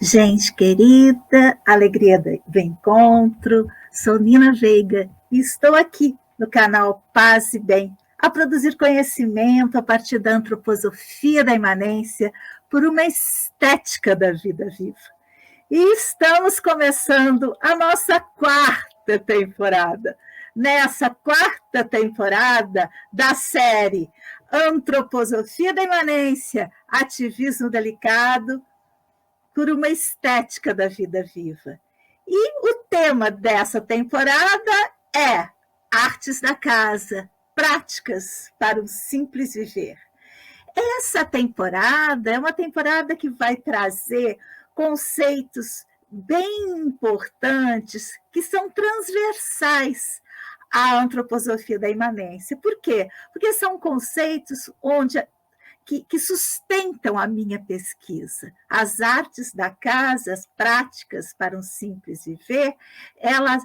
Gente querida, alegria do encontro, sou Nina Veiga e estou aqui no canal Paz e Bem, a produzir conhecimento a partir da antroposofia da imanência por uma estética da vida viva. E estamos começando a nossa quarta temporada. Nessa quarta temporada da série Antroposofia da Imanência, Ativismo Delicado, por uma estética da vida viva. E o tema dessa temporada é Artes da Casa, práticas para um simples viver. Essa temporada é uma temporada que vai trazer conceitos bem importantes que são transversais à antroposofia da imanência. Por quê? Porque são conceitos que sustentam a minha pesquisa. As artes da casa, as práticas para um simples viver, ela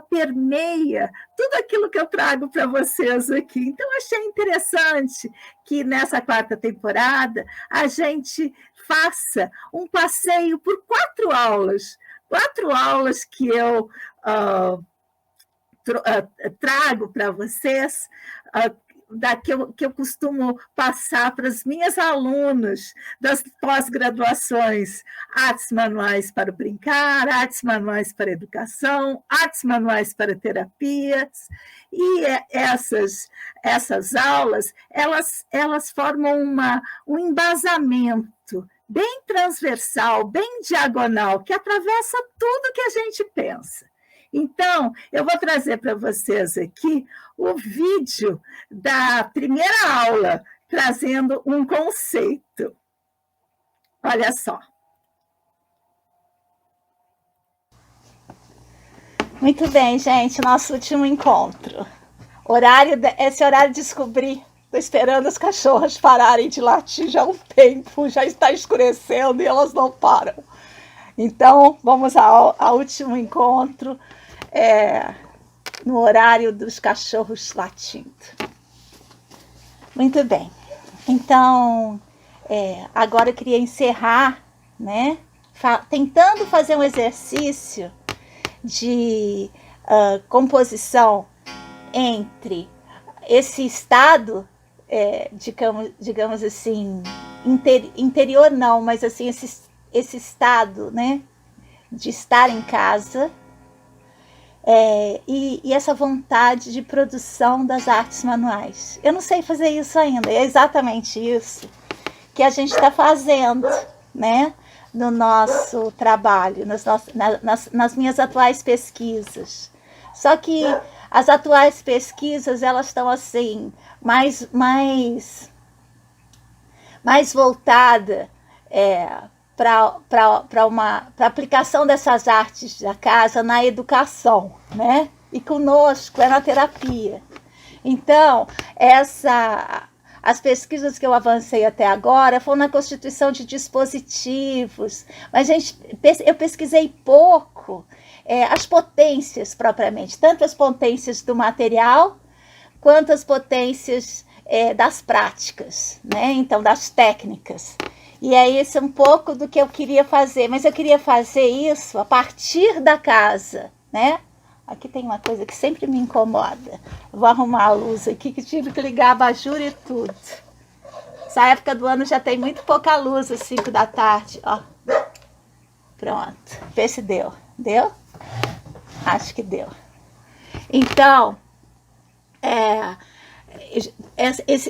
permeia tudo aquilo que eu trago para vocês aqui. Então, achei interessante que nessa quarta temporada a gente faça um passeio por 4 aulas que eu trago para vocês, que eu costumo passar para as minhas alunas das pós-graduações, artes manuais para o brincar, artes manuais para a educação, artes manuais para terapias, e essas aulas, elas formam um embasamento bem transversal, bem diagonal, que atravessa tudo que a gente pensa. Então, eu vou trazer para vocês aqui o vídeo da primeira aula, trazendo um conceito. Olha só. Muito bem, gente, nosso último encontro. Esse horário de descobrir. Estou esperando as cachorras pararem de latir já há um tempo, já está escurecendo e elas não param. Então, vamos ao último encontro. No horário dos cachorros latindo. Muito bem. Então, agora eu queria encerrar, né, tentando fazer um exercício de composição entre esse estado, digamos assim, interior não, mas assim, esse estado, né, de estar em casa, e essa vontade de produção das artes manuais. Eu não sei fazer isso ainda, é exatamente isso que a gente está fazendo, né, no nosso trabalho, nas minhas atuais pesquisas. Só que as atuais pesquisas, elas estão assim, mais voltadas para a aplicação dessas artes da casa na educação, né? E conosco é na terapia. Então, as pesquisas que eu avancei até agora foram na constituição de dispositivos, mas eu pesquisei pouco as potências propriamente, tanto as potências do material quanto as potências das práticas, né? Então, das técnicas. E é isso um pouco do que eu queria fazer, mas eu queria fazer isso a partir da casa, né? Aqui tem uma coisa que sempre me incomoda. Vou arrumar a luz aqui, que tive que ligar a abajur e tudo. Essa época do ano já tem muito pouca luz, às 5 da tarde, ó. Pronto, vê se deu. Deu? Acho que deu. Então,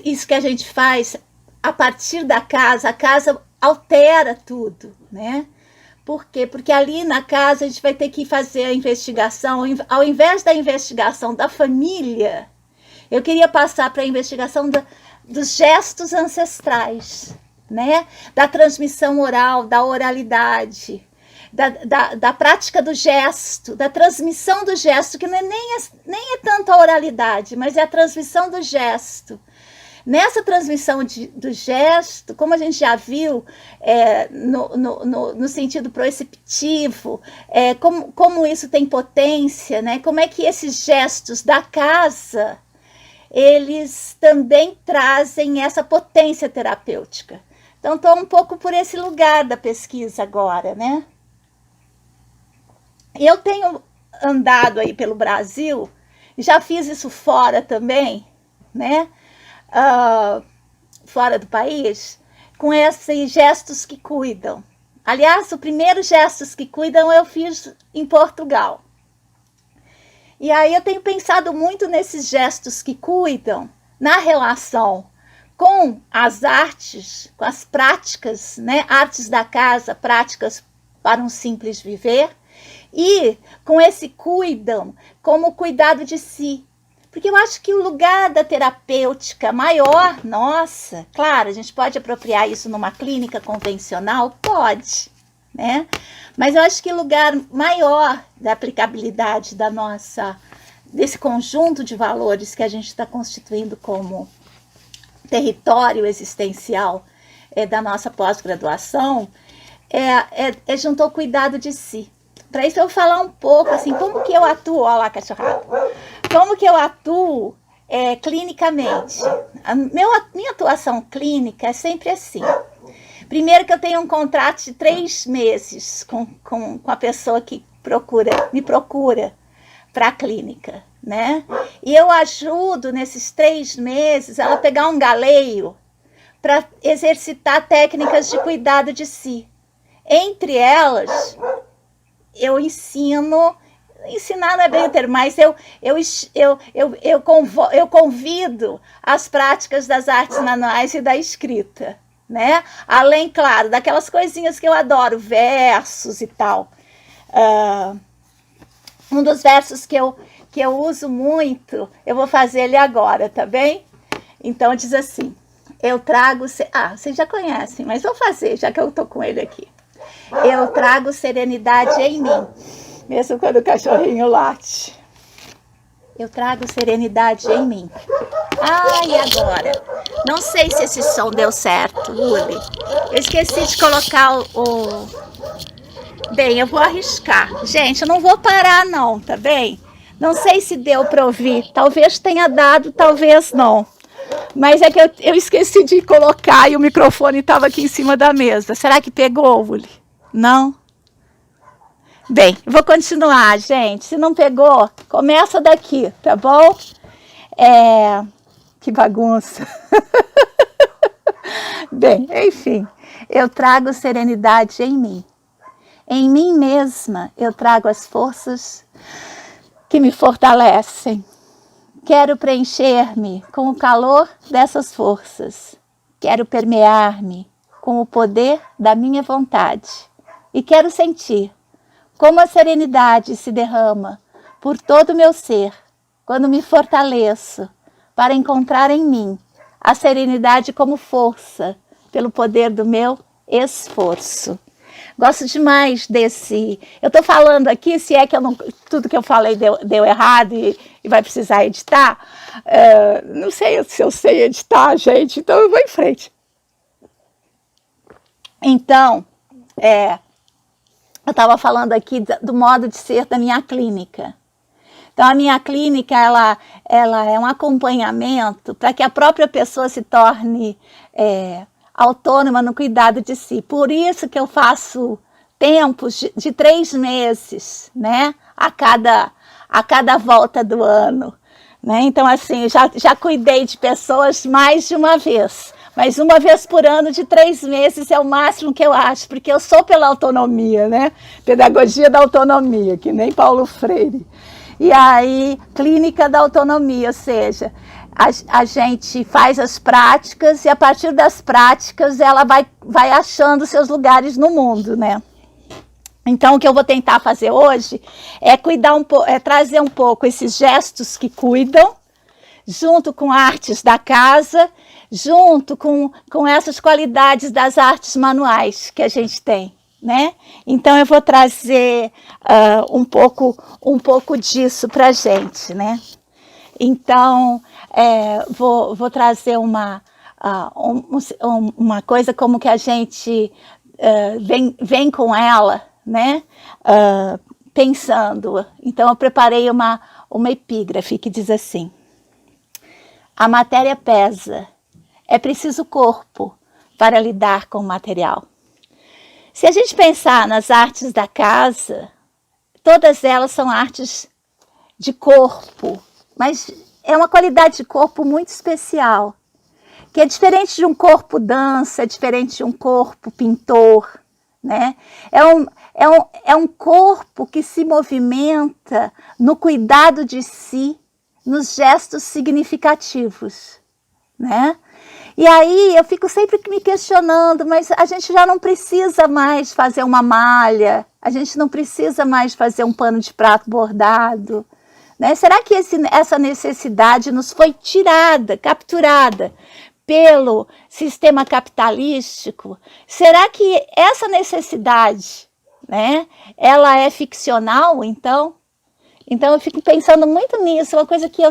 isso que a gente faz a partir da casa, a casa altera tudo, né? Por quê? Porque ali na casa a gente vai ter que fazer a investigação, ao invés da investigação da família, eu queria passar para a investigação dos gestos ancestrais, né? Da transmissão oral, da oralidade, da prática do gesto, da transmissão do gesto, que não é nem é tanto a oralidade, mas é a transmissão do gesto. Nessa transmissão do gesto, como a gente já viu, no sentido proceptivo, como isso tem potência, né? Como é que esses gestos da casa, eles também trazem essa potência terapêutica. Então, estou um pouco por esse lugar da pesquisa agora, né? Eu tenho andado aí pelo Brasil, já fiz isso fora também, né? Fora do país, com esses gestos que cuidam. Aliás, o primeiro gestos que cuidam eu fiz em Portugal. E aí eu tenho pensado muito nesses gestos que cuidam, na relação com as artes, com as práticas, né? Artes da casa, práticas para um simples viver, e com esse cuidam como o cuidado de si. Porque eu acho que o lugar da terapêutica maior, nossa, claro, a gente pode apropriar isso numa clínica convencional? Pode, né? Mas eu acho que o lugar maior da aplicabilidade desse conjunto de valores que a gente está constituindo como território existencial da nossa pós-graduação é junto ao cuidado de si. Para isso eu vou falar um pouco, assim, como que eu atuo, olha lá, cachorrada, como que eu atuo clinicamente. Minha atuação clínica é sempre assim. Primeiro que eu tenho um contrato de 3 meses com a pessoa que me procura para a clínica, né? E eu ajudo nesses 3 meses ela pegar um galeio para exercitar técnicas de cuidado de si. Entre elas, eu ensino, ensinar não é bem o termo, mas eu convido as práticas das artes manuais e da escrita, né? Além, claro, daquelas coisinhas que eu adoro, versos e tal. Um dos versos que eu uso muito, eu vou fazer ele agora, tá bem? Então diz assim, eu trago... vocês já conhecem, mas vou fazer, já que eu tô com ele aqui. Eu trago serenidade em mim, mesmo quando o cachorrinho late. Eu trago serenidade em mim. E agora? Não sei se esse som deu certo, Uli. Eu esqueci de colocar Bem, eu vou arriscar. Gente, eu não vou parar não, tá bem? Não sei se deu para ouvir. Talvez tenha dado, talvez não. Mas é que eu esqueci de colocar e o microfone estava aqui em cima da mesa. Será que pegou, Uli? Não? Bem, vou continuar, gente. Se não pegou, começa daqui, tá bom? Que bagunça. Bem, enfim. Eu trago serenidade em mim. Em mim mesma, eu trago as forças que me fortalecem. Quero preencher-me com o calor dessas forças. Quero permear-me com o poder da minha vontade. E quero sentir como a serenidade se derrama por todo o meu ser, quando me fortaleço para encontrar em mim a serenidade como força, pelo poder do meu esforço. Gosto demais desse... Eu estou falando aqui, se é que tudo que eu falei deu errado e vai precisar editar. Não sei se eu sei editar, gente, então eu vou em frente. Então, eu estava falando aqui do modo de ser da minha clínica. Então, a minha clínica, ela é um acompanhamento para que a própria pessoa se torne autônoma no cuidado de si. Por isso que eu faço tempos de 3 meses, né? A cada volta do ano. Né? Então, assim, já cuidei de pessoas mais de uma vez. Mas uma vez por ano, de 3 meses, é o máximo que eu acho, porque eu sou pela autonomia, né? Pedagogia da autonomia, que nem Paulo Freire. E aí, clínica da autonomia, ou seja, a gente faz as práticas e a partir das práticas ela vai achando seus lugares no mundo, né? Então, o que eu vou tentar fazer hoje é trazer um pouco esses gestos que cuidam, junto com artes da casa, junto com essas qualidades das artes manuais que a gente tem, né? Então eu vou trazer um pouco disso para a gente, né? Então vou trazer uma coisa como que a gente vem com ela, né? Pensando. Então eu preparei uma epígrafe que diz assim: a matéria pesa, é preciso corpo para lidar com o material. Se a gente pensar nas artes da casa, todas elas são artes de corpo, mas é uma qualidade de corpo muito especial, que é diferente de um corpo dança, é diferente de um corpo pintor, né? É um corpo que se movimenta no cuidado de si, nos gestos significativos, né? E aí eu fico sempre me questionando, mas a gente já não precisa mais fazer uma malha, a gente não precisa mais fazer um pano de prato bordado, né? Será que essa necessidade nos foi tirada, capturada pelo sistema capitalístico? Será que essa necessidade, né, ela é ficcional, então? Então eu fico pensando muito nisso, uma coisa que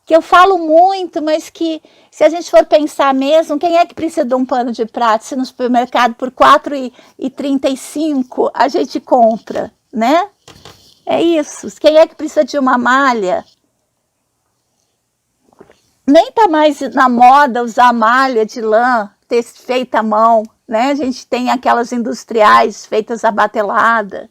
eu falo muito, mas que se a gente for pensar mesmo, quem é que precisa de um pano de prato se no supermercado por R$ 4,35 a gente compra, né? É isso. Quem é que precisa de uma malha? Nem tá mais na moda usar malha de lã feita à mão, né? A gente tem aquelas industriais feitas à batelada.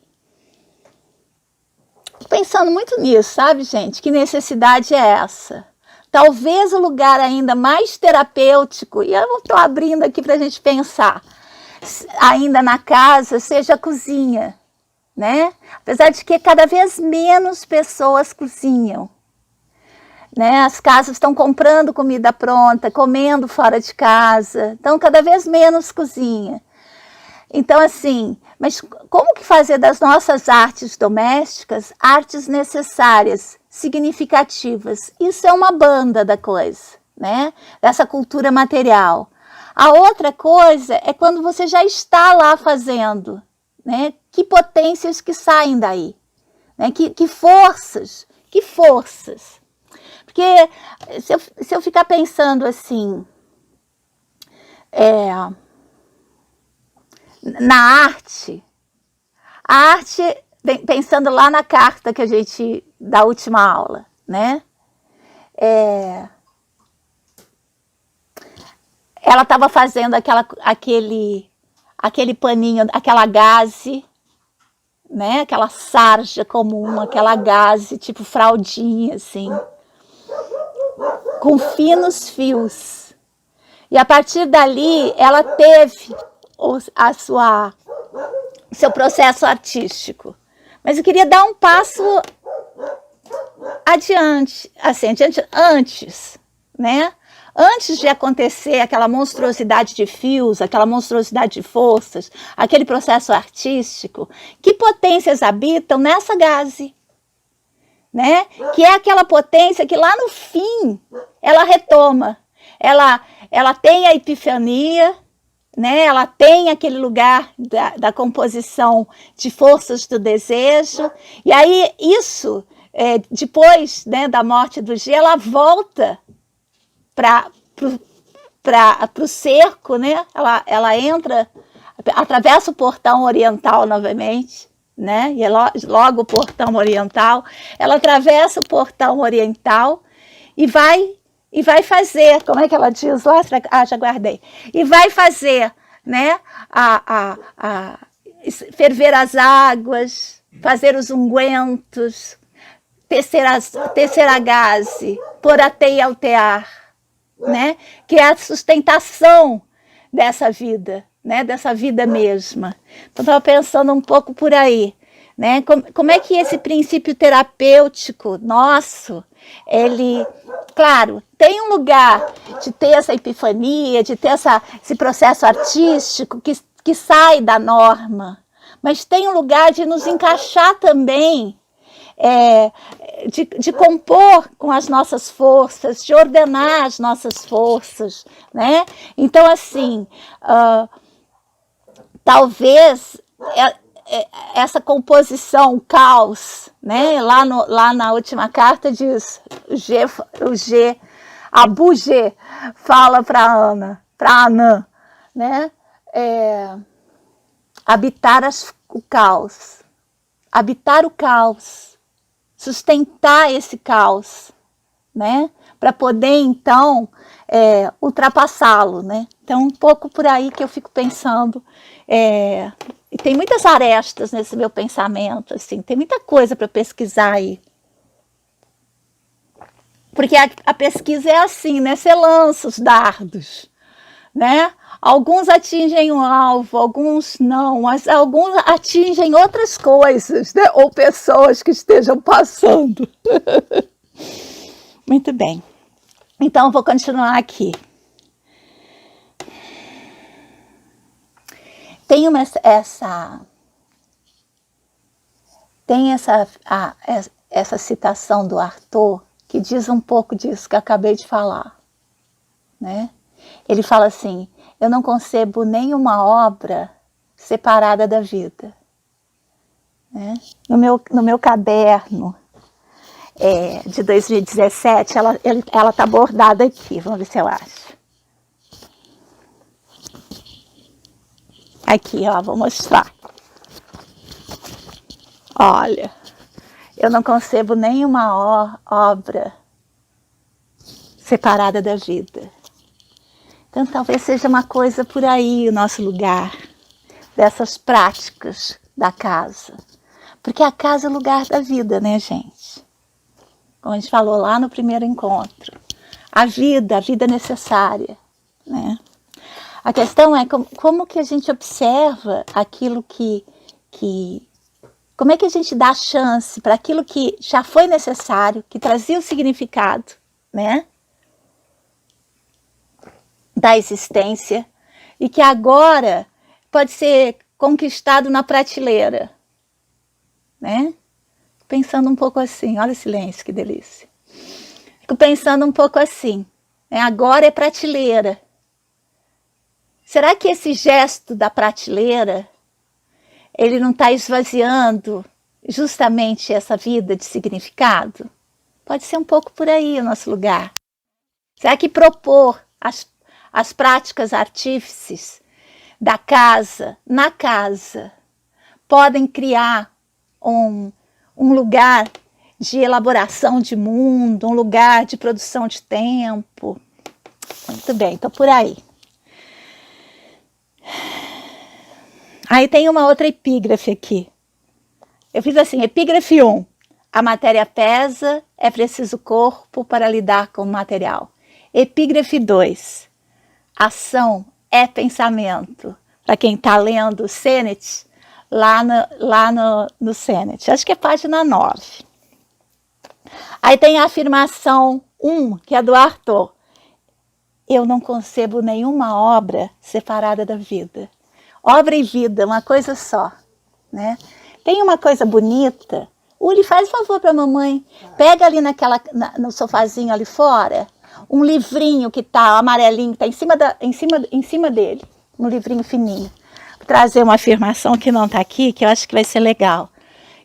Pensando muito nisso, sabe, gente? Que necessidade é essa? Talvez o lugar ainda mais terapêutico, e eu estou abrindo aqui para a gente pensar, ainda na casa, seja a cozinha, né? Apesar de que cada vez menos pessoas cozinham, né? As casas estão comprando comida pronta, comendo fora de casa, então cada vez menos cozinha. Então, assim, mas como que fazer das nossas artes domésticas artes necessárias, significativas? Isso é uma banda da coisa, né? Dessa cultura material. A outra coisa é quando você já está lá fazendo, né? Que potências que saem daí, né? Que forças, que forças. Porque se eu ficar pensando assim, na arte, a arte, pensando lá na carta que a gente, da última aula, né? Ela estava fazendo aquele paninho, aquela gaze, né? Aquela sarja comum, aquela gaze, tipo fraldinha, assim, com finos fios. E a partir dali, ela teve seu processo artístico. Mas eu queria dar um passo adiante, assim, antes, né? Antes de acontecer aquela monstruosidade de fios, aquela monstruosidade de forças, aquele processo artístico, que potências habitam nessa gaze, né? Que é aquela potência que lá no fim ela retoma, ela tem a epifania, né? Ela tem aquele lugar da composição de forças do desejo, e aí isso, depois, né, da morte do G, ela volta para o cerco, né? Ela entra, atravessa o portão oriental novamente, né? E é logo o portão oriental, ela atravessa o portão oriental e vai fazer, como é que ela diz lá? Já guardei. E vai fazer, né, ferver as águas, fazer os ungüentos, tecer a gaze, pôr a teia ao tear, né, que é a sustentação dessa vida, né, dessa vida mesma. Então, estava pensando um pouco por aí, né, como é que esse princípio terapêutico nosso, ele, claro, tem um lugar de ter essa epifania, de ter esse processo artístico que sai da norma, mas tem um lugar de nos encaixar também, de compor com as nossas forças, de ordenar as nossas forças, né? Então, assim, talvez essa composição, caos, né? Lá na última carta diz, Abu G fala para Anã, né? Habitar o caos, sustentar esse caos, né? Para poder, então, ultrapassá-lo, né? Então, um pouco por aí que eu fico pensando. E tem muitas arestas nesse meu pensamento, assim, tem muita coisa para pesquisar aí. Porque a pesquisa é assim, né? Você lança os dardos, né? Alguns atingem o alvo, alguns não, mas alguns atingem outras coisas, né? Ou pessoas que estejam passando. Muito bem. Então, vou continuar aqui. Tem essa citação do Arthur que diz um pouco disso que eu acabei de falar, né? Ele fala assim: eu não concebo nenhuma obra separada da vida, né? No meu caderno de 2017, ela está bordada aqui, vamos ver se eu acho. Aqui, ó, vou mostrar. Olha, eu não concebo nenhuma obra separada da vida. Então, talvez seja uma coisa por aí o nosso lugar, dessas práticas da casa. Porque a casa é o lugar da vida, né, gente? Como a gente falou lá no primeiro encontro. A vida necessária, né? A questão é como que a gente observa aquilo como é que a gente dá chance para aquilo que já foi necessário, que trazia o significado, né? Da existência, e que agora pode ser conquistado na prateleira, né? Pensando um pouco assim, olha o silêncio, que delícia. Fico pensando um pouco assim, né? Agora é prateleira. Será que esse gesto da prateleira, ele não está esvaziando justamente essa vida de significado? Pode ser um pouco por aí o nosso lugar. Será que propor as práticas artífices da casa, na casa, podem criar um lugar de elaboração de mundo, um lugar de produção de tempo? Muito bem, estou por aí. Aí tem uma outra epígrafe aqui. Eu fiz assim, epígrafe 1. A matéria pesa, é preciso corpo para lidar com o material. Epígrafe 2. Ação é pensamento. Para quem está lendo o Sennett, lá no Sennett. Acho que é página 9. Aí tem a afirmação 1, que é do Arthur. Eu não concebo nenhuma obra separada da vida. Obra e vida, uma coisa só, né? Tem uma coisa bonita. Uli, faz favor para a mamãe. Pega ali no sofazinho ali fora, um livrinho que tá amarelinho, tá em cima dele, um livrinho fininho. Vou trazer uma afirmação que não tá aqui, que eu acho que vai ser legal.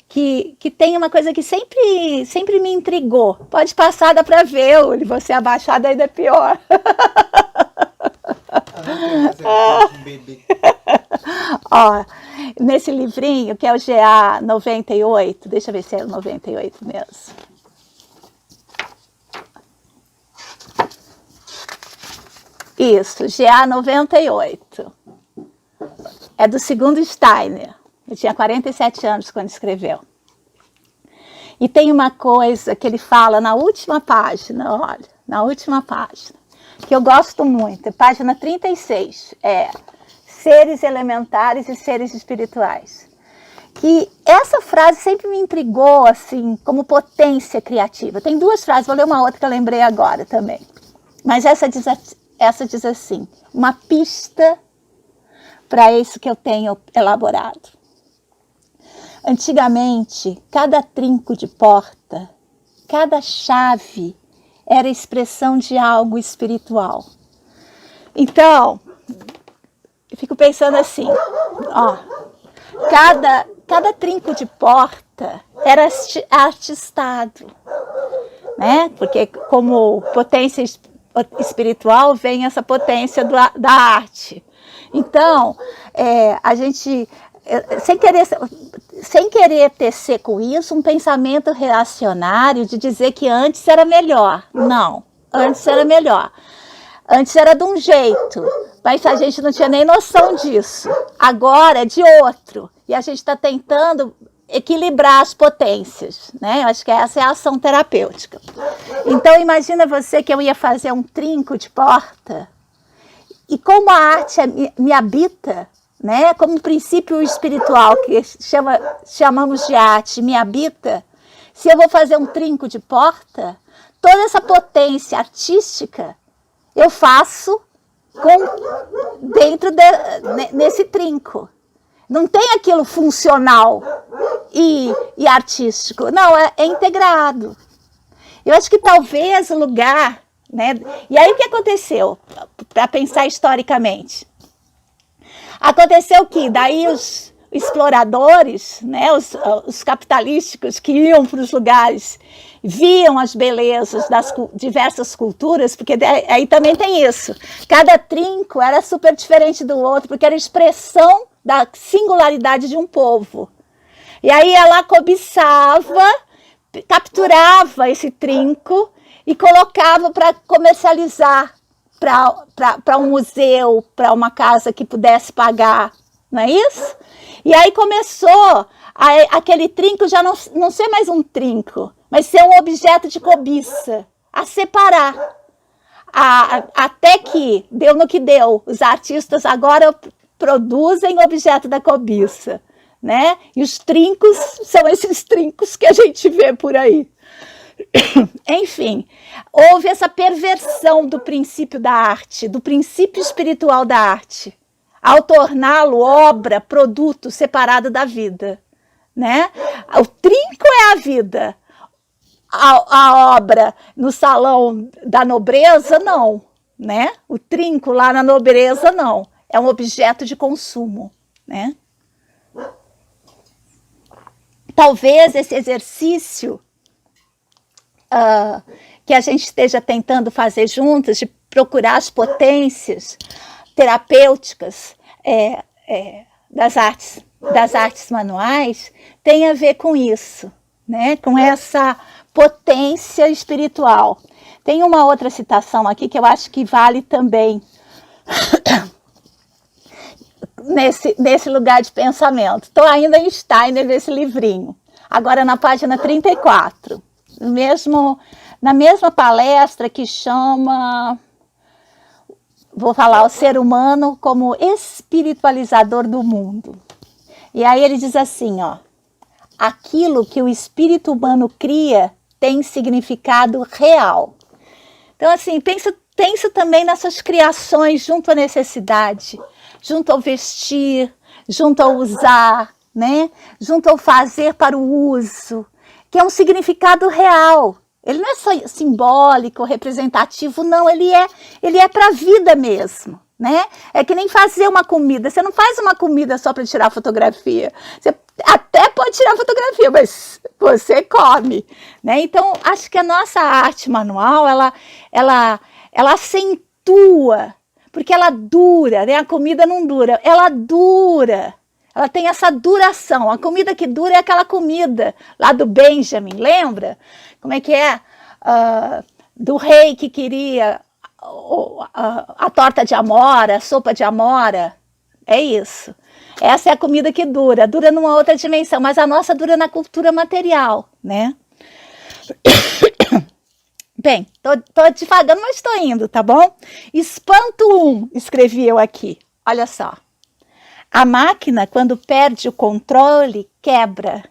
Que tem uma coisa que sempre me intrigou. Pode passar, dá para ver, Uli, você abaixada ainda é pior. Ó, nesse livrinho, que é o GA 98, deixa eu ver se é o 98 mesmo. Isso, GA 98. É do segundo Steiner. Ele tinha 47 anos quando escreveu. E tem uma coisa que ele fala na última página, olha, na última página, que eu gosto muito, é página 36, seres elementares e seres espirituais. Que essa frase sempre me intrigou, assim, como potência criativa. Tem duas frases, vou ler uma outra que eu lembrei agora também. Mas essa diz assim, uma pista para isso que eu tenho elaborado. Antigamente, cada trinco de porta, cada chave era expressão de algo espiritual. Então, fico pensando assim, ó, cada trinco de porta era artistado, né? Porque como potência espiritual vem essa potência da arte. Então, a gente, sem querer tecer com isso um pensamento reacionário de dizer que antes era melhor. Não, antes era melhor. Antes era de um jeito, mas a gente não tinha nem noção disso. Agora é de outro. E a gente está tentando equilibrar as potências, né? Eu acho que essa é a ação terapêutica. Então, imagina você que eu ia fazer um trinco de porta, e como a arte me habita, né? Como o princípio espiritual que chamamos de arte me habita, se eu vou fazer um trinco de porta, toda essa potência artística eu faço dentro nesse trinco. Não tem aquilo funcional e artístico. Não, é integrado. Eu acho que talvez o lugar, né? E aí o que aconteceu? Para pensar historicamente. Aconteceu que daí os exploradores, né, os capitalísticos que iam para os lugares, viam as belezas das diversas culturas, porque aí também tem isso. Cada trinco era super diferente do outro, porque era expressão da singularidade de um povo. E aí ela cobiçava, capturava esse trinco e colocava para comercializar para um museu, para uma casa que pudesse pagar, não é isso? E aí começou aquele trinco já não ser mais um trinco, mas ser um objeto de cobiça, a separar. Até que deu no que deu. Os artistas agora produzem objeto da cobiça, né? E os trincos são esses trincos que a gente vê por aí. Enfim, houve essa perversão do princípio da arte, do princípio espiritual da arte, ao torná-lo obra, produto separado da vida, né? O trinco é a vida, a obra no salão da nobreza, não, né? O trinco lá na nobreza, não. É um objeto de consumo, né? Talvez esse exercício que a gente esteja tentando fazer juntos, de procurar as potências terapêuticas das artes manuais, tem a ver com isso, né? Com essa potência espiritual. Tem uma outra citação aqui que eu acho que vale também nesse lugar de pensamento. Estou ainda em Steiner, nesse livrinho. Agora na página 34. Na mesma palestra que chama... Vou falar o ser humano como espiritualizador do mundo. E aí ele diz assim, ó. Aquilo que o espírito humano cria tem significado real. Então, assim, penso também nessas criações junto à necessidade, junto ao vestir, junto ao usar, né? Junto ao fazer para o uso, que é um significado real. Ele não é só simbólico, representativo, não, ele é para a vida mesmo, né? É que nem fazer uma comida. Você não faz uma comida só para tirar fotografia. Você até pode tirar fotografia, mas você come, né? Então, acho que a nossa arte manual, ela acentua, porque ela dura, né? A comida não dura, ela dura. Ela tem essa duração. A comida que dura é aquela comida lá do Benjamin, lembra? Como é que é? Do rei que queria a torta de amora, a sopa de amora. É isso. Essa é a comida que dura numa outra dimensão, mas a nossa dura na cultura material, né? Bem, tô devagando, mas estou indo, tá bom? Espanto 1, escrevi eu aqui. Olha só. A máquina, quando perde o controle, quebra.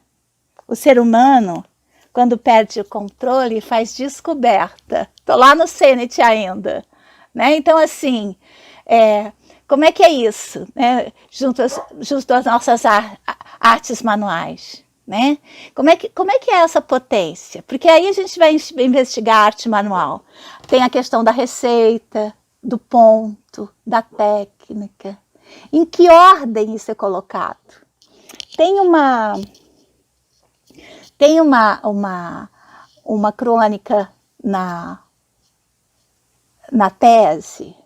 O ser humano, quando perde o controle, faz descoberta. Estou lá no Sennett ainda, né? Então, assim, como é que é isso, né? Junto às nossas artes manuais, né? Como é que é essa potência? Porque aí a gente vai investigar a arte manual. Tem a questão da receita, do ponto, da técnica. Em que ordem isso é colocado? Tem uma crônica na tese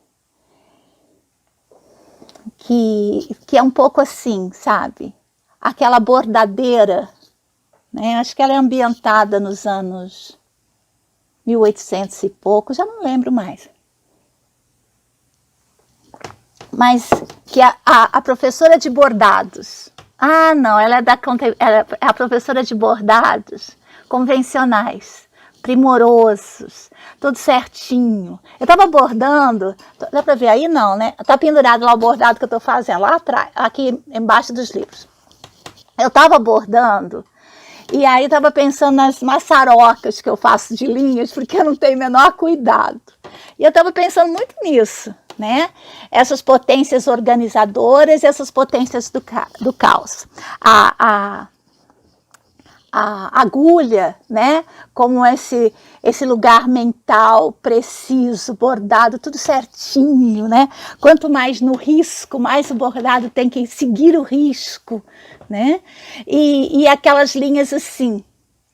que é um pouco assim, sabe? Aquela bordadeira, né? Acho que ela é ambientada nos anos 1800 e pouco, já não lembro mais. Mas que a professora de bordados, não, ela é a professora de bordados convencionais, primorosos, tudo certinho. Eu estava bordando, dá para ver aí não, né? Está pendurado lá o bordado que eu estou fazendo, lá atrás, aqui embaixo dos livros. Eu estava bordando e aí estava pensando nas maçarocas que eu faço de linhas, porque eu não tenho o menor cuidado. E eu estava pensando muito nisso, né? Essas potências organizadoras e essas potências do caos. A agulha, né? Como esse lugar mental preciso, bordado, tudo certinho, né? Quanto mais no risco, mais o bordado tem que seguir o risco, né? E aquelas linhas assim,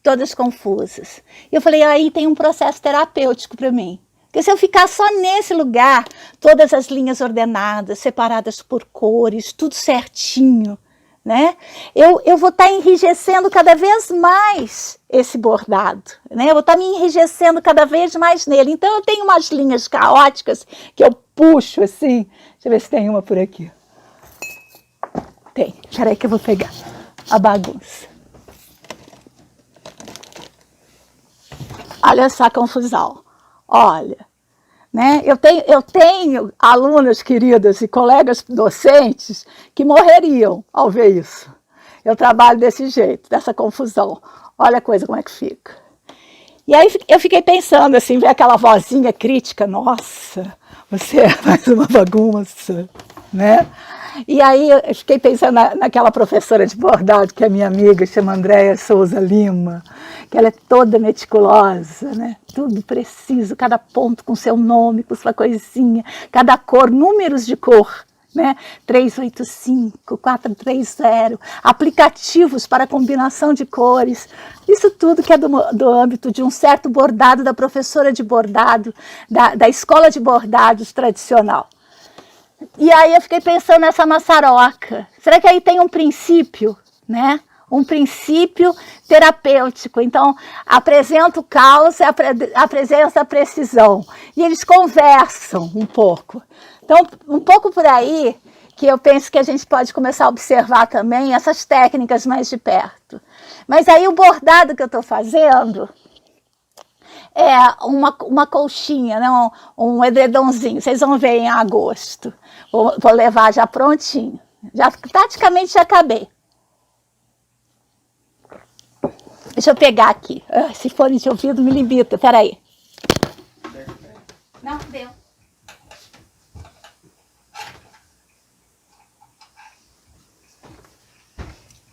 todas confusas. E eu falei, aí tem um processo terapêutico para mim. Porque se eu ficar só nesse lugar, todas as linhas ordenadas, separadas por cores, tudo certinho, né? Eu vou estar enrijecendo cada vez mais esse bordado, né? Eu vou estar me enrijecendo cada vez mais nele. Então eu tenho umas linhas caóticas que eu puxo assim. Deixa eu ver se tem uma por aqui. Tem. Espera aí que eu vou pegar a bagunça. Olha só a confusão. Olha, né? Eu tenho alunas queridas e colegas docentes que morreriam ao ver isso. Eu trabalho desse jeito, dessa confusão. Olha a coisa como é que fica. E aí eu fiquei pensando assim, ver aquela vozinha crítica, nossa, você faz uma bagunça, né? E aí eu fiquei pensando naquela professora de bordado, que é minha amiga, chama Andréia Souza Lima, que ela é toda meticulosa, né? Tudo preciso, cada ponto com seu nome, com sua coisinha, cada cor, números de cor, né? 385, 430, aplicativos para combinação de cores, isso tudo que é do âmbito de um certo bordado da professora de bordado, da escola de bordados tradicional. E aí eu fiquei pensando nessa maçaroca. Será que aí tem um princípio, né? Um princípio terapêutico. Então, apresenta o caos e apresenta a precisão. E eles conversam um pouco. Então, um pouco por aí que eu penso que a gente pode começar a observar também essas técnicas mais de perto. Mas aí o bordado que eu estou fazendo é uma colchinha, né? Um edredomzinho. Vocês vão ver em agosto. Vou levar já prontinho. Já praticamente já acabei. Deixa eu pegar aqui. Se forem de ouvido, me limita. Peraí. Não, deu.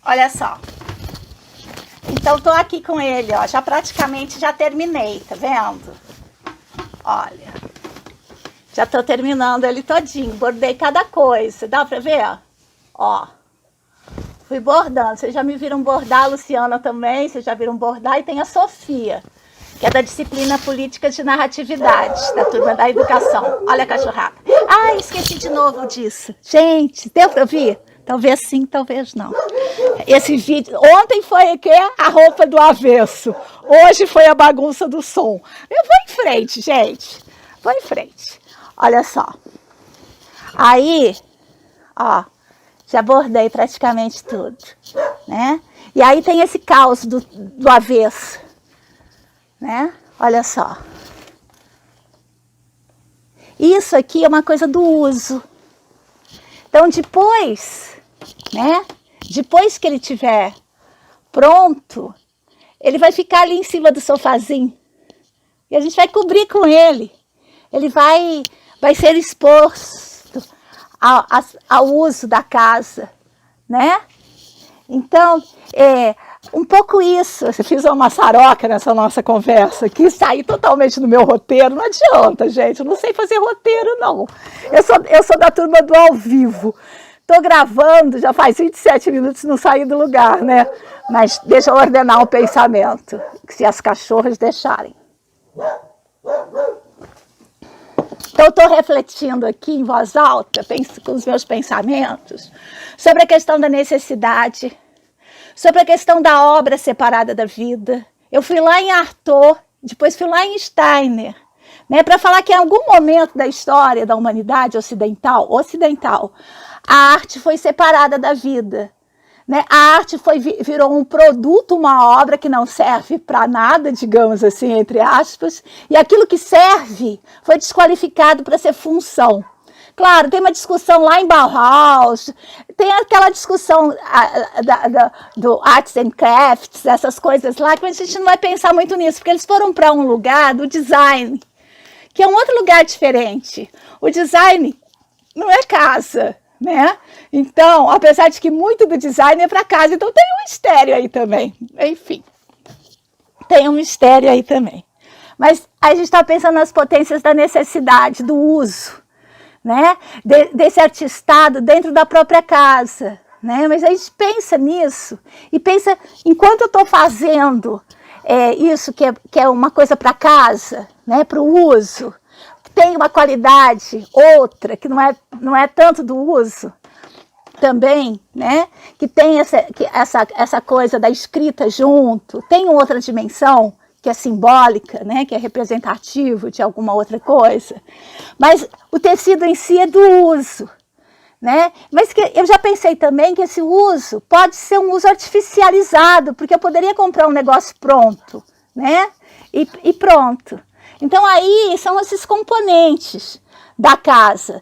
Olha só. Então, estou aqui com ele, ó. Já praticamente já terminei, tá vendo? Olha. Já estou terminando ele todinho. Bordei cada coisa. Dá para ver? Ó. Fui bordando. Vocês já me viram bordar, a Luciana também. Vocês já viram bordar. E tem a Sofia, que é da disciplina Políticas de Narratividade, da turma da educação. Olha a cachorrada. Esqueci de novo disso. Gente, deu para ouvir? Talvez sim, talvez não. Esse vídeo, ontem foi o quê? A roupa do avesso. Hoje foi a bagunça do som. Eu vou em frente, gente. Vou em frente. Olha só. Aí, ó, já bordei praticamente tudo, né? E aí tem esse caos do avesso, né? Olha só. Isso aqui é uma coisa do uso. Então, depois, né? Depois que ele tiver pronto, ele vai ficar ali em cima do sofazinho. E a gente vai cobrir com ele. Ele vai ser exposto ao uso da casa, né? Então, um pouco isso. Eu fiz uma maçaroca nessa nossa conversa, que saí totalmente do meu roteiro. Não adianta, gente, eu não sei fazer roteiro, não. Eu sou da turma do ao vivo. Estou gravando, já faz 27 minutos, não saí do lugar, né? Mas deixa eu ordenar o pensamento, se as cachorras deixarem. Então, eu estou refletindo aqui em voz alta, penso com os meus pensamentos, sobre a questão da necessidade, sobre a questão da obra separada da vida. Eu fui lá em Artaud, depois fui lá em Steiner, né, para falar que em algum momento da história da humanidade ocidental, a arte foi separada da vida. Né? A arte virou um produto, uma obra que não serve para nada, digamos assim, entre aspas, e aquilo que serve foi desqualificado para ser função. Claro, tem uma discussão lá em Bauhaus, tem aquela discussão do Arts and Crafts, essas coisas lá, que a gente não vai pensar muito nisso, porque eles foram para um lugar do design, que é um outro lugar diferente. O design não é casa, né? Então, apesar de que muito do design é para casa, então tem um mistério aí também. Enfim, tem um mistério aí também. Mas a gente está pensando nas potências da necessidade, do uso, né? Desse artistado dentro da própria casa, né? Mas a gente pensa nisso e pensa, enquanto eu estou fazendo isso que é uma coisa para casa, né? Para o uso, tem uma qualidade, outra, que não é tanto do uso também, né? Que tem essa coisa da escrita junto, tem outra dimensão que é simbólica, né? Que é representativo de alguma outra coisa, mas o tecido em si é do uso, né? Mas que eu já pensei também que esse uso pode ser um uso artificializado, porque eu poderia comprar um negócio pronto, né? E pronto. Então, aí são esses componentes da casa.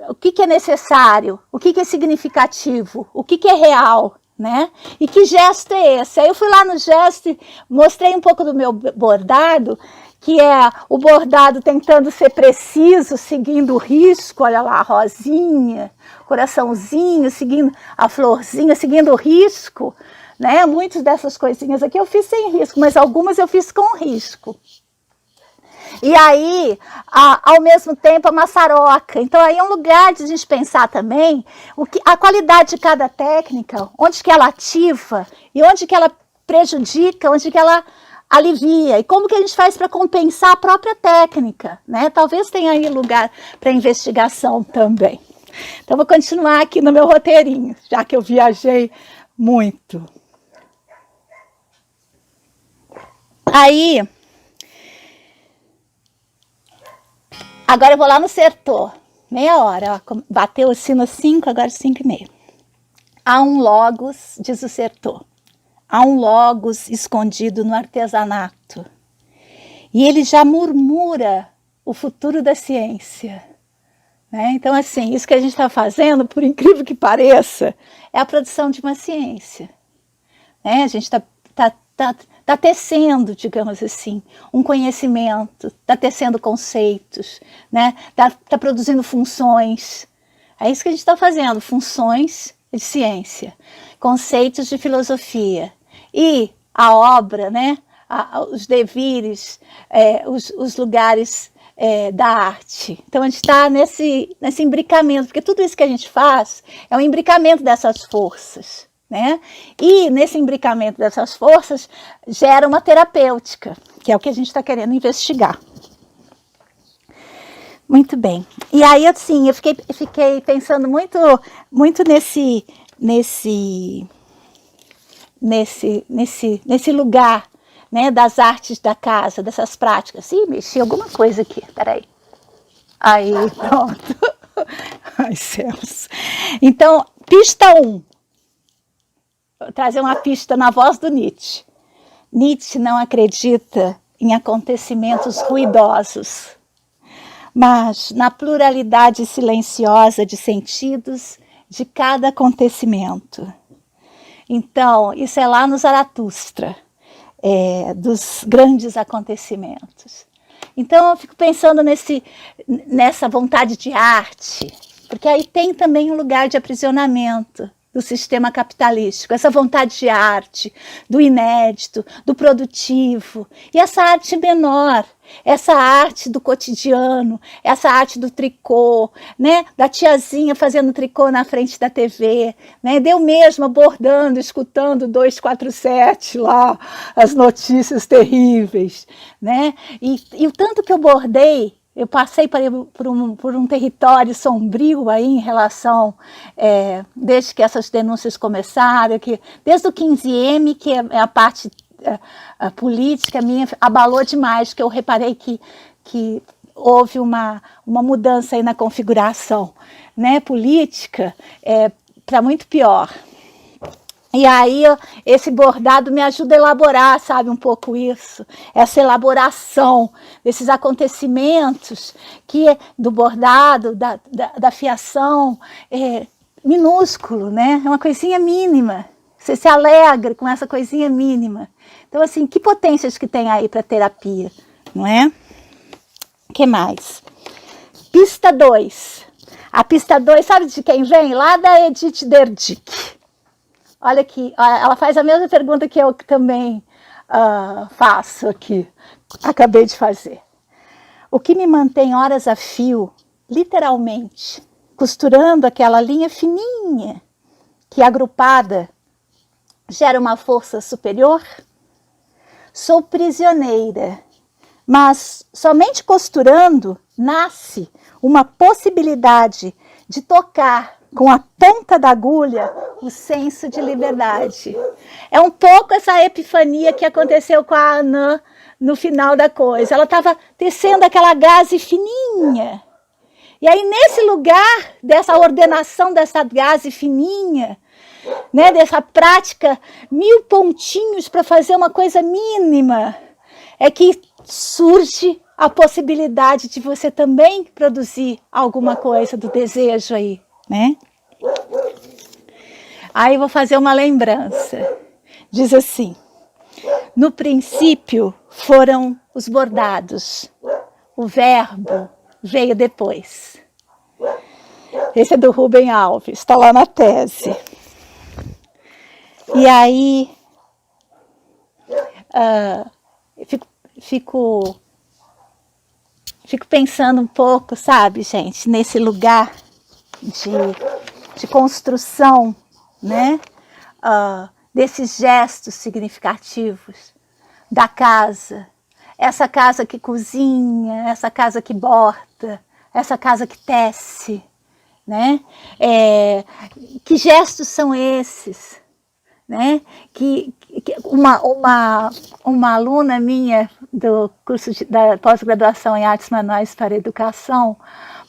O que é necessário, o que é significativo, o que é real, né? E que gesto é esse? Aí eu fui lá no gesto e mostrei um pouco do meu bordado, que é o bordado tentando ser preciso, seguindo o risco, olha lá, a rosinha, coraçãozinho, seguindo a florzinha, seguindo o risco, né? Muitas dessas coisinhas aqui eu fiz sem risco, mas algumas eu fiz com risco. E aí, ao mesmo tempo, a maçaroca. Então, aí é um lugar de a gente pensar também a qualidade de cada técnica, onde que ela ativa e onde que ela prejudica, onde que ela alivia. E como que a gente faz para compensar a própria técnica, né? Talvez tenha aí lugar para investigação também. Então, vou continuar aqui no meu roteirinho, já que eu viajei muito. Aí... Agora eu vou lá no setor, meia hora, ó, bateu o sino 5, agora 5:30. Há um logos, diz o setor, há um logos escondido no artesanato. E ele já murmura o futuro da ciência. Né? Então, assim, isso que a gente está fazendo, por incrível que pareça, é a produção de uma ciência. Né? A gente está tecendo, digamos assim, um conhecimento, está tecendo conceitos, né? Tá produzindo funções. É isso que a gente está fazendo, funções de ciência, conceitos de filosofia. E a obra, né? Os devires, os lugares da arte. Então, a gente está nesse imbricamento, porque tudo isso que a gente faz é um imbricamento dessas forças. Né? E nesse imbricamento dessas forças gera uma terapêutica, que é o que a gente está querendo investigar. Muito bem. E aí, assim, eu fiquei pensando muito nesse lugar, né, das artes da casa, dessas práticas. Ih, mexi alguma coisa aqui, peraí. Aí, pronto. Ai, céus. Então, pista 1. Vou trazer uma pista na voz do Nietzsche. Nietzsche não acredita em acontecimentos ruidosos, mas na pluralidade silenciosa de sentidos de cada acontecimento. Então, isso é lá no Zaratustra, dos grandes acontecimentos. Então, eu fico pensando nessa vontade de arte, porque aí tem também um lugar de aprisionamento, do sistema capitalístico, essa vontade de arte, do inédito, do produtivo, e essa arte menor, essa arte do cotidiano, essa arte do tricô, né? Da tiazinha fazendo tricô na frente da TV, né? Eu mesma bordando, escutando 247 lá, as notícias terríveis, né? E o tanto que eu bordei, eu passei por um território sombrio aí em relação, desde que essas denúncias começaram, desde o 15M, que é a parte a política minha, abalou demais, que eu reparei que houve uma mudança aí na configuração, né, política, para muito pior. E aí, esse bordado me ajuda a elaborar, sabe, um pouco isso, essa elaboração desses acontecimentos do bordado, da fiação, minúsculo, né? É uma coisinha mínima. Você se alegra com essa coisinha mínima. Então, assim, que potências que tem aí para terapia, não é? O que mais? Pista 2. A pista 2, sabe de quem vem? Lá da Edith Derdick. Olha aqui, ela faz a mesma pergunta que eu também faço aqui, acabei de fazer. O que me mantém horas a fio, literalmente, costurando aquela linha fininha que agrupada gera uma força superior? Sou prisioneira, mas somente costurando nasce uma possibilidade de tocar com a ponta da agulha o senso de liberdade. É um pouco essa epifania que aconteceu com a Anã no final da coisa. Ela estava tecendo aquela gaze fininha. E aí, nesse lugar dessa ordenação dessa gaze fininha, né, dessa prática, 1000 pontinhos para fazer uma coisa mínima, é que surge a possibilidade de você também produzir alguma coisa do desejo aí, né? Aí vou fazer uma lembrança. Diz assim: no princípio foram os bordados, o verbo veio depois. Esse é do Rubem Alves, está lá na tese. E aí, fico pensando um pouco, sabe, gente, nesse lugar de construção, né, desses gestos significativos da casa. Essa casa que cozinha, essa casa que borda, essa casa que tece, né? Que gestos são esses? Né? Que uma aluna minha do curso da pós-graduação em Artes Manuais para Educação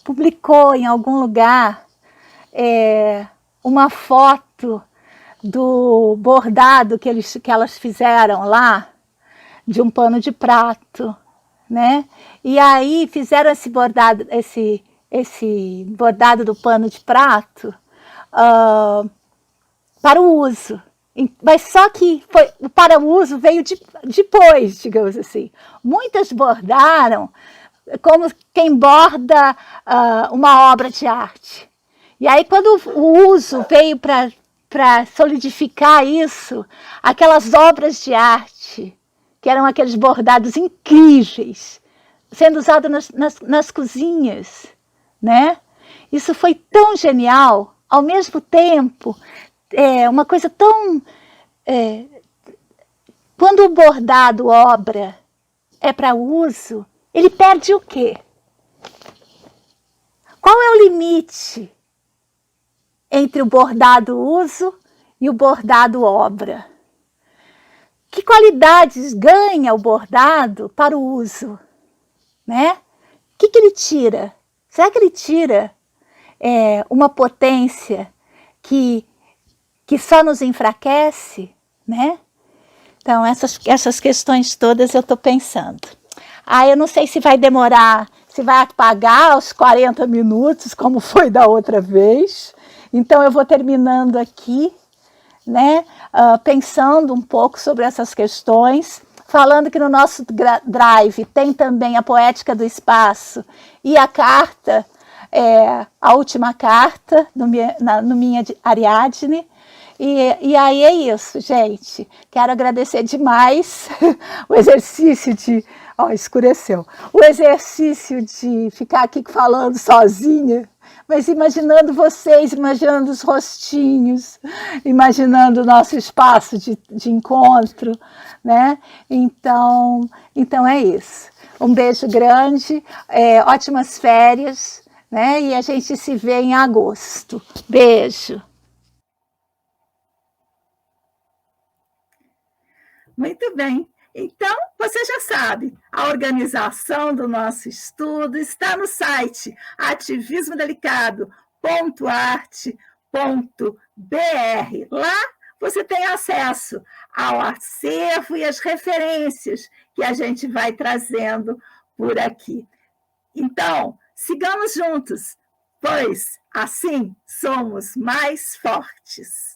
publicou em algum lugar uma foto do bordado que elas fizeram lá, de um pano de prato, né? E aí fizeram esse bordado do pano de prato para o uso. Mas só que o para o uso veio depois, digamos assim. Muitas bordaram como quem borda uma obra de arte. E aí, quando o uso veio para solidificar isso, aquelas obras de arte, que eram aqueles bordados incríveis, sendo usados nas cozinhas, né? Isso foi tão genial, ao mesmo tempo, uma coisa tão... quando o bordado, obra, é para uso, ele perde o quê? Qual é o limite entre o bordado uso e o bordado obra? Que qualidades ganha o bordado para o uso? Né? O que ele tira? Será que ele tira uma potência que só nos enfraquece? Né? Então, essas questões todas eu estou pensando. Eu não sei se vai demorar, se vai apagar aos 40 minutos, como foi da outra vez. Então, eu vou terminando aqui, né, pensando um pouco sobre essas questões, falando que no nosso drive tem também a Poética do Espaço e a carta a última carta no minha Ariadne. E aí é isso, gente. Quero agradecer demais o exercício de... Ó, escureceu. O exercício de ficar aqui falando sozinha, mas imaginando vocês, imaginando os rostinhos, imaginando o nosso espaço de encontro, né? Então é isso. Um beijo grande, ótimas férias, né? E a gente se vê em agosto. Beijo. Muito bem. Então, você já sabe, a organização do nosso estudo está no site ativismodelicado.arte.br. Lá você tem acesso ao acervo e as referências que a gente vai trazendo por aqui. Então, sigamos juntos, pois assim somos mais fortes.